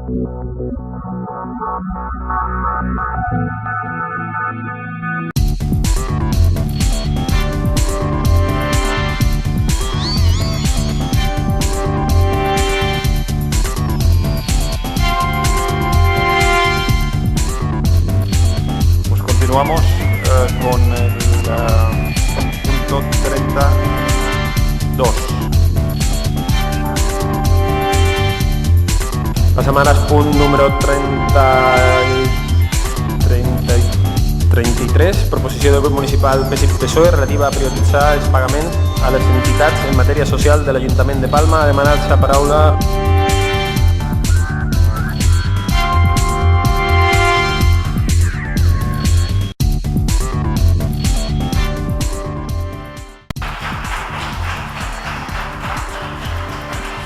Continuamos con el punto 32. Passem ara al punt número 33, proposició del grup municipal PSC-PSOE relativa a prioritzar els pagaments a les entitats en matèria social de l'Ajuntament de Palma. Ha demanat la paraula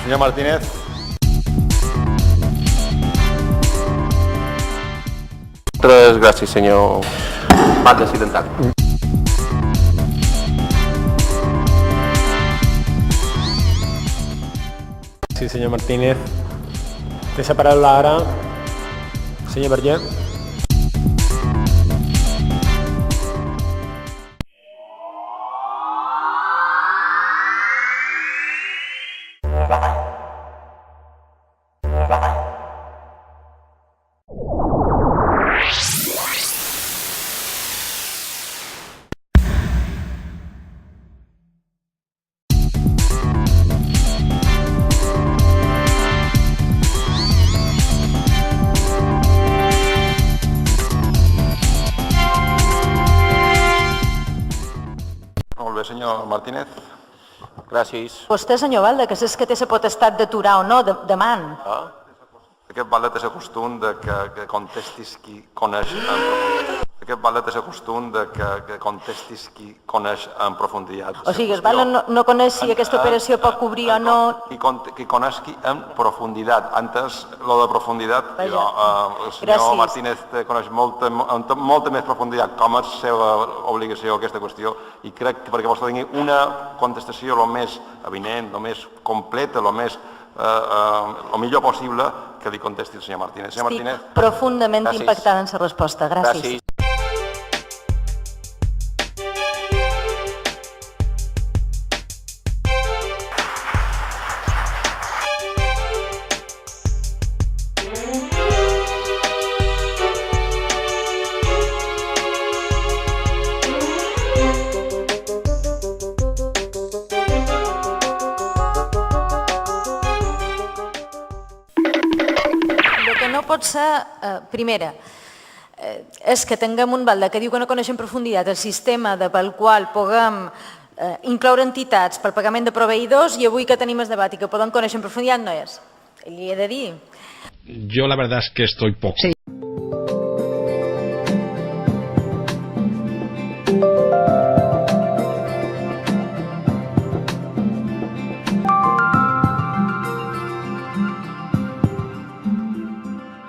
senyor Martínez. Moltes gràcies, senyor Batlle Accidentat. Sí, senyor Martínez. Té la paraula ara, senyor Verger. Molt bé, senyor Martínez. Gràcies. Vostè, senyor Batlle, que és que té la potestat d'aturar o no, demant. Aquest Batlle té el costum de que contestis qui coneix en profunditat. Aquest Batlle té el costum de que contestis qui coneix en profunditat. O sigui, el Batlle no coneix si aquesta operació pot cobrir o no... Qui coneixi en profunditat. Antes, lo de profunditat, el senyor Gràcies. Martínez coneix molta més profunditat com és la seva obligació aquesta qüestió, i crec que perquè vostè tingui una contestació el més avinent, el més completa, el millor possible, que li contesti el senyor Martínez. Senyor Martínez. Estic profundament impactada en la resposta. Gràcies. No pot ser, primera, és que tinguem un Batlle que diu que no coneix en profunditat el sistema pel qual puguem incloure entitats pel pagament de proveïdors, i avui que tenim el debat i que podem conèixer en profunditat no és. Li he de dir. Yo la verdad es que estoy poco.